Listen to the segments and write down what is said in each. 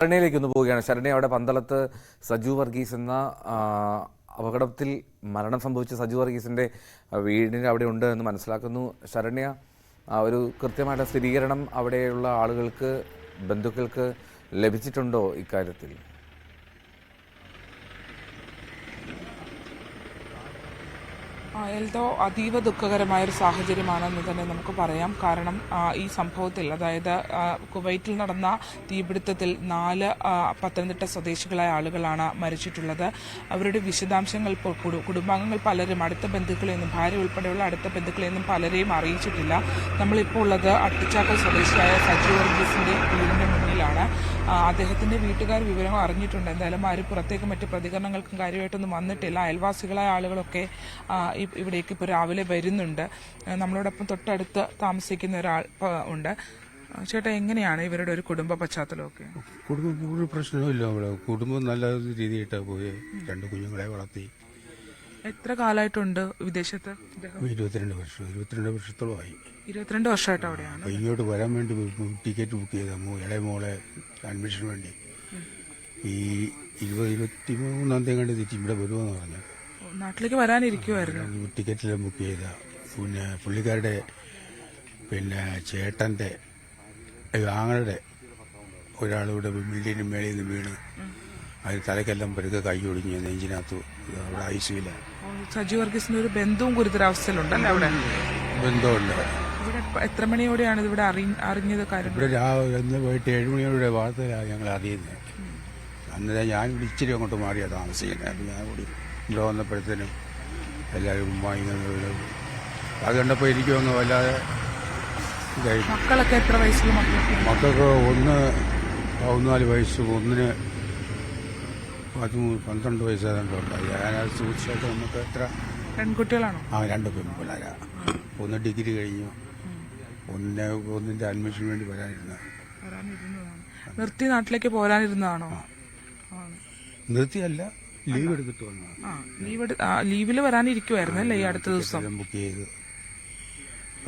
ശരണ്യയിലേക്ക് ഒന്ന് പോവുകയാണ്. ശരണ്യ, അവിടെ പന്തളത്ത് സജു വർഗീസ് എന്ന അപകടത്തിൽ മരണം സംഭവിച്ച സജു വർഗീസിൻ്റെ വീടിന് അവിടെ ഉണ്ട് എന്ന് മനസ്സിലാക്കുന്നു. ശരണ്യ, ഒരു കൃത്യമായിട്ട് സ്ഥിരീകരണം അവിടെയുള്ള ആളുകൾക്ക്, ബന്ധുക്കൾക്ക് ലഭിച്ചിട്ടുണ്ടോ ഇക്കാര്യത്തിൽ? എൽദോ, അതീവ ദുഃഖകരമായൊരു സാഹചര്യമാണെന്ന് തന്നെ നമുക്ക് പറയാം. കാരണം ഈ സംഭവത്തിൽ, അതായത് കുവൈറ്റിൽ നടന്ന തീപിടുത്തത്തിൽ 4 പത്തനംതിട്ട സ്വദേശികളായ ആളുകളാണ് മരിച്ചിട്ടുള്ളത്. അവരുടെ വിശദാംശങ്ങൾ കുടുംബാംഗങ്ങൾ പലരും, അടുത്ത ബന്ധുക്കളെയൊന്നും, ഭാര്യ ഉൾപ്പെടെയുള്ള അടുത്ത ബന്ധുക്കളെയൊന്നും പലരെയും അറിയിച്ചിട്ടില്ല. നമ്മളിപ്പോൾ ഉള്ളത് അട്ടിച്ചാക്കൽ സ്വദേശിയായ സജു വർഗീസിന്റെ വീടിന്റെ മുന്നിലാണ്. അദ്ദേഹത്തിന്റെ വീട്ടുകാർ വിവരം അറിഞ്ഞിട്ടുണ്ട്. എന്തായാലും ആരും പുറത്തേക്ക് മറ്റ് പ്രതികരണങ്ങൾക്കും കാര്യമായിട്ടൊന്നും വന്നിട്ടില്ല. അയൽവാസികളായ ആളുകളൊക്കെ ഇവിടേക്ക് ഇപ്പോൾ രാവിലെ വരുന്നുണ്ട്. നമ്മളോടൊപ്പം തൊട്ടടുത്ത് താമസിക്കുന്ന ഒരാൾ ഉണ്ട്. ചേട്ടാ, എങ്ങനെയാണ് ഇവരുടെ ഒരു കുടുംബ പശ്ചാത്തലമൊക്കെ? കുടുംബം ഒരു പ്രശ്നമില്ല. അവിടെ കുടുംബം നല്ല രീതിയിട്ടാണ് പോയി. 2 കുഞ്ഞുങ്ങളെ വളർത്തി. എത്ര കാലമായിട്ടുണ്ട് വിദേശത്ത്? 22 വർഷത്തോളമായി. 22 വർഷമായിട്ട് അവിടെയാണ്. ഇങ്ങോട്ട് വരാൻ വേണ്ടി ടിക്കറ്റ് ബുക്ക് ചെയ്ത ഇളയ മോളെ അഡ്മിഷന് വേണ്ടി ഈ 23-ാം തീയതി കണ്ട് തിരിച്ച് ഇവിടെ വരുമെന്ന് പറഞ്ഞു. നാട്ടിലേക്ക് വരാനിരിക്കുമായിരുന്നു. ടിക്കറ്റെല്ലാം ബുക്ക് ചെയ്ത. പിന്നെ പുള്ളിക്കാരുടെ ചേട്ടന്റെ ആങ്ങളുടെ ഒരാളിവിടെ ബിൽഡിങ്ങിന് മേളിൽ നിന്ന് വീണ് അതിന് തലക്കെല്ലാം പരുക്കെ കൈ ഒടിഞ്ഞ് നെഞ്ചിനകത്ത് അവിടെ ഐസിയില്ല. സജു വർഗീസിന്റെ ഒരു ബന്ധുവും ഗുരുതരാവസ്ഥയിലുണ്ടല്ലേ അവിടെ? ബന്ധമുണ്ട്. ഇവിടെ എത്ര മണിയോടെയാണ് ഇവിടെ അറിഞ്ഞത് കാര്യം? ഇവിടെ രാവിലെ വൈകിട്ട് 7 മണിയോടെ വാർത്തയിലാണ് ഞങ്ങൾ അറിയുന്നത്. അന്നേരം ഞാൻ ഇവിടെ ഇച്ചിരി അങ്ങോട്ട് മാറിയാണ് താമസിക്കുന്നത്. അപ്പം ഞാൻ കൂടി ഇവിടെ വന്നപ്പോഴത്തേനും എല്ലാവരും വാങ്ങിക്കുന്നത് അത് കണ്ടപ്പോൾ എനിക്കൊന്ന് വല്ലാതെ ഇതായി. മക്കളൊക്കെ എത്ര വയസ്സിൽ? മക്കൾക്ക് 14 വയസ്സ്, 1-ന് 12 വയസ്സായതുകൊണ്ടായി. ഞാനത് സൂക്ഷിച്ചായിട്ട് നമുക്ക് എത്ര പെൺകുട്ടികളാണോ? 2 പെൺപിള്ളേരാ. 1 ഡിഗ്രി കഴിഞ്ഞു, ഒന്നിന്റെ അഡ്മിഷന് വേണ്ടി വരാനിരുന്നതാണ്. നിർത്തി നാട്ടിലേക്ക് പോരാനിരുന്നതാണോ? നിർത്തിയല്ല, ലീവ് എടുത്തിട്ട് വന്നതാണ്. ലീവിൽ വരാനിരിക്കുവായിരുന്നു അല്ലേ? ഈ അടുത്ത ദിവസം ബുക്ക് ചെയ്ത്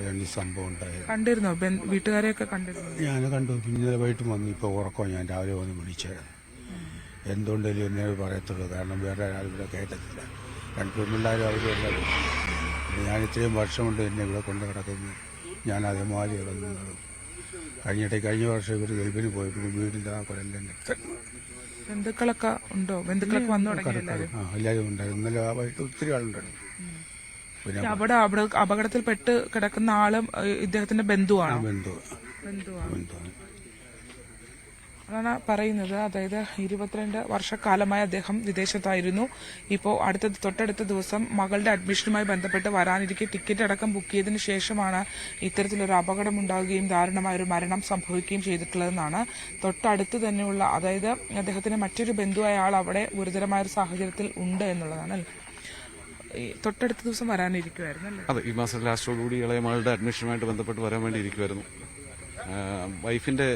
2 സംഭവം ഉണ്ടായത്. കണ്ടിരുന്നോ? വീട്ടുകാരെയൊക്കെ കണ്ടിരുന്നു? ഞാൻ കണ്ടു. പിന്നെ വൈകിട്ട് വന്നു. ഇപ്പോൾ ഉറക്കം. ഞാൻ രാവിലെ വന്ന് വിളിച്ചത്. എന്തുകൊണ്ടെങ്കിലും എന്നെ പറയത്തുള്ളൂ. കാരണം വേറെ ആരും ഇവിടെ കയറ്റത്തില്ല. 2 പെൺപിള്ളേരും അവരും എല്ലാവരും. ഞാൻ ഇത്രയും വർഷം കൊണ്ട് എന്നെ ഇവിടെ കൊണ്ട് കിടക്കുന്നു. ഞാൻ അതേമാതിരി കിടന്നത്. കഴിഞ്ഞ വർഷം ഇവർ ഗൾഫിന് പോയപ്പോൾ വീടിൻ്റെ ആ കൊല്ലം ബന്ധുക്കളൊക്കെ ഉണ്ടോ? ബന്ധുക്കളൊക്കെ വന്നു തുടങ്ങി? എല്ലാവരും ഉണ്ടായിരുന്നു. ഇന്നലെ വൈകിട്ട് ഒത്തിരി ആളുണ്ടായിരുന്നു. അവിടെ അപകടത്തിൽപ്പെട്ട് കിടക്കുന്ന ആളും ഇദ്ദേഹത്തിന്റെ ബന്ധുവാണ്. ബന്ധുവാണ്. അതാണ് പറയുന്നത്. അതായത് 22 വർഷക്കാലമായി അദ്ദേഹം വിദേശത്തായിരുന്നു. ഇപ്പോൾ തൊട്ടടുത്ത ദിവസം മകളുടെ അഡ്മിഷനുമായി ബന്ധപ്പെട്ട് വരാനിരിക്കെ ടിക്കറ്റ് അടക്കം ബുക്ക് ചെയ്തതിനു ശേഷമാണ് ഇത്തരത്തിലൊരു അപകടം ഉണ്ടാകുകയും ദാരുണമായ ഒരു മരണം സംഭവിക്കുകയും ചെയ്തിട്ടുള്ളതെന്നാണ്. തൊട്ടടുത്ത് തന്നെയുള്ള, അതായത് അദ്ദേഹത്തിന്റെ മറ്റൊരു ബന്ധുവായ ആൾ അവിടെ ഗുരുതരമായ ഒരു സാഹചര്യത്തിൽ ഉണ്ട് എന്നുള്ളതാണ്. തൊട്ടടുത്ത ദിവസം വരാനിരിക്കുമായിരുന്നു അല്ലേ? അതെ, ഈ മാസം ലാസ്റ്റോടുകൂടി ഇളയ മകളുടെ അഡ്മിഷനുമായിട്ട് ബന്ധപ്പെട്ട് വരാൻ വേണ്ടി ഇരിക്കുമായിരുന്നു. വൈഫിന്റെ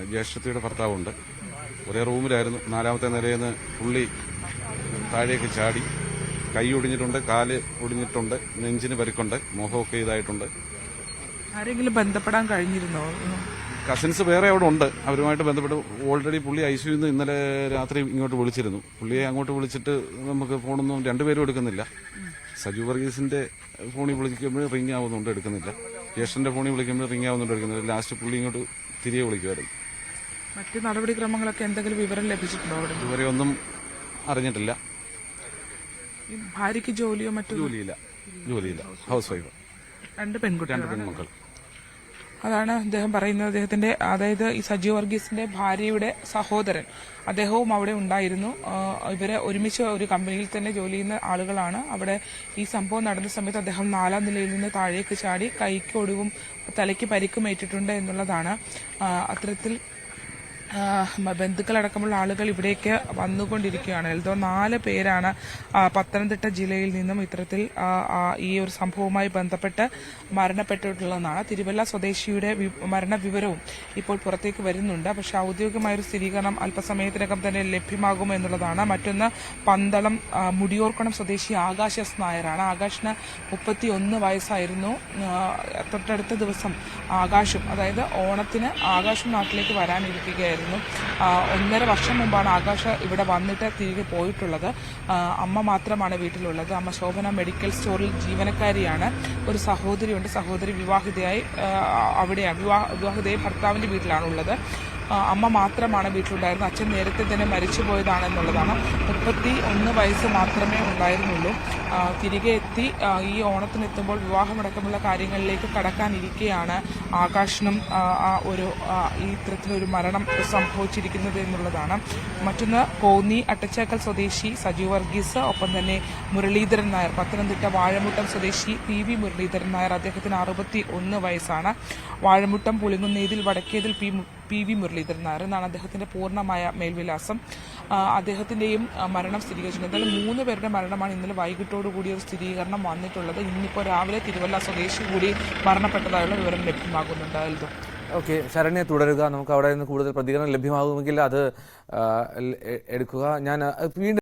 ജ്യേഷ്ഠത്തിയുടെ ഭർത്താവുണ്ട്. ഒരേ റൂമിലായിരുന്നു. 4ാമത്തെ നിലയിൽ നിന്ന് പുള്ളി താഴേക്ക് ചാടി. കൈ ഒടിഞ്ഞിട്ടുണ്ട്, കാല് ഒടിഞ്ഞിട്ടുണ്ട്, നെഞ്ചിന് പരിക്കുണ്ട്, മുഖമൊക്കെ ഇതായിട്ടുണ്ട്. ആരെങ്കിലും ബന്ധപ്പെടാൻ കഴിഞ്ഞിരുന്നോ? കസിൻസ് വേറെ അവിടെ ഉണ്ട്. അവരുമായിട്ട് ബന്ധപ്പെട്ട് ഓൾറെഡി പുള്ളി ഐസിയുന്ന് ഇന്നലെ രാത്രി ഇങ്ങോട്ട് വിളിച്ചിരുന്നു. പുള്ളിയെ അങ്ങോട്ട് വിളിച്ചിട്ട് നമുക്ക് ഫോണൊന്നും 2 പേരും എടുക്കുന്നില്ല. സജു വർഗീസിന്റെ ഫോണിൽ വിളിക്കുമ്പോൾ റിംഗ് ആവുന്നുണ്ട്, എടുക്കുന്നില്ല. ജ്യേഷ്ഠന്റെ ഫോണിൽ വിളിക്കുമ്പോൾ റിംഗ് ആവുന്നുണ്ട്, എടുക്കുന്നില്ല. ലാസ്റ്റ് പുള്ളി ഇങ്ങോട്ട് തിരികെ വിളിക്കുമായിരുന്നു. മറ്റ് നടപടിക്രമങ്ങളൊക്കെ എന്തെങ്കിലും വിവരം ലഭിച്ചിട്ടുണ്ടോ? അവിടെ ഇതുവരെ ഒന്നും അറിഞ്ഞിട്ടില്ല. ഭാര്യയ്ക്ക് ജോലിയോ മറ്റോ? ജോലിയില്ല, ഹൗസ് വൈഫ്. 2 പെൺമക്കൾ. അതാണ് അദ്ദേഹം പറയുന്നത്. അദ്ദേഹത്തിന്റെ, അതായത് ഈ സജു വർഗീസിന്റെ ഭാര്യയുടെ സഹോദരൻ, അദ്ദേഹവും അവിടെ ഉണ്ടായിരുന്നു. ഇവരെ ഒരുമിച്ച് ഒരു കമ്പനിയിൽ തന്നെ ജോലി ചെയ്യുന്ന ആളുകളാണ്. അവിടെ ഈ സംഭവം നടന്ന സമയത്ത് അദ്ദേഹം 4ാം നിലയിൽ നിന്ന് താഴേക്ക് ചാടി കൈക്ക് ഒടിവും തലയ്ക്ക് പരിക്കുമേറ്റിട്ടുണ്ട് എന്നുള്ളതാണ്. അത്തരത്തിൽ ബന്ധുക്കളടക്കമുള്ള ആളുകൾ ഇവിടേക്ക് വന്നുകൊണ്ടിരിക്കുകയാണ്. എൽദോ 4 പേരാണ് പത്തനംതിട്ട ജില്ലയിൽ നിന്നും ഇത്തരത്തിൽ ഈ ഒരു സംഭവവുമായി ബന്ധപ്പെട്ട് മരണപ്പെട്ടിട്ടുള്ളതെന്നാണ്. തിരുവല്ല സ്വദേശിയുടെ മരണവിവരവും ഇപ്പോൾ പുറത്തേക്ക് വരുന്നുണ്ട്. പക്ഷെ ഔദ്യോഗികമായൊരു സ്ഥിരീകരണം അല്പസമയത്തിനകം തന്നെ ലഭ്യമാകും എന്നുള്ളതാണ്. മറ്റൊന്ന് പന്തളം മുടിയോർക്കണം സ്വദേശി ആകാശ് എസ് നായരാണ്. ആകാശിന് 31 വയസ്സായിരുന്നു. തൊട്ടടുത്ത ദിവസം ആകാശും, അതായത് ഓണത്തിന് ആകാശും നാട്ടിലേക്ക് വരാനിരിക്കുകയായിരുന്നു. ഉണ്ടായിരുന്നു. 1.5 വർഷം മുമ്പാണ് ആകാശ് ഇവിടെ വന്നിട്ട് തിരികെ പോയിട്ടുള്ളത്. അമ്മ മാത്രമാണ് വീട്ടിലുള്ളത്. അമ്മ ശോഭന മെഡിക്കൽ സ്റ്റോറിൽ ജീവനക്കാരിയാണ്. ഒരു സഹോദരിയുണ്ട്. സഹോദരി വിവാഹിതയായി അവിടെയാണ് വിവാഹിതയായി ഭർത്താവിൻ്റെ വീട്ടിലാണുള്ളത്. അമ്മ മാത്രമാണ് വീട്ടിലുണ്ടായിരുന്നത്. അച്ഛൻ നേരത്തെ തന്നെ മരിച്ചു പോയതാണെന്നുള്ളതാണ്. 31 വയസ്സ് മാത്രമേ ഉണ്ടായിരുന്നുള്ളൂ. തിരികെ എത്തി ഈ ഓണത്തിനെത്തുമ്പോൾ വിവാഹമടക്കമുള്ള കാര്യങ്ങളിലേക്ക് കടക്കാനിരിക്കെയാണ് ആകാശിനും ഈ ഇത്തരത്തിലൊരു മരണം സംഭവിച്ചിരിക്കുന്നത് എന്നുള്ളതാണ്. മറ്റൊന്ന് കോന്നി അട്ടച്ചാക്കൽ സ്വദേശി സജു വർഗീസ്, ഒപ്പം തന്നെ മുരളീധരൻ നായർ, പത്തനംതിട്ട വാഴമുട്ടം സ്വദേശി PV മുരളീധരൻ നായർ, അദ്ദേഹത്തിന് 61 വയസ്സാണ്. വാഴമുട്ടം പുളിങ്ങുന്നേതിൽ വടക്കേതിൽ PV മുരളീധരൻ നായർ എന്നാണ് അദ്ദേഹത്തിന്റെ പൂർണ്ണമായ മേൽവിലാസം. അദ്ദേഹത്തിന്റെയും മരണം സ്ഥിരീകരിച്ചിട്ടുണ്ട്. എന്തായാലും 3 പേരുടെ മരണമാണ് ഇന്നലെ വൈകിട്ടോടുകൂടി ഒരു സ്ഥിരീകരണം വന്നിട്ടുള്ളത്. ഇന്നിപ്പോൾ രാവിലെ തിരുവല്ല സ്വദേശി കൂടി മരണപ്പെട്ടതായുള്ള വിവരം ലഭ്യമാകുന്നുണ്ട്. ഓക്കെ, ശരണ്യ തുടരുക. നമുക്ക് അവിടെ നിന്ന് കൂടുതൽ പ്രതികരണം ലഭ്യമാകുമെങ്കിൽ അത് എടുക്കുക. ഞാൻ വീണ്ടും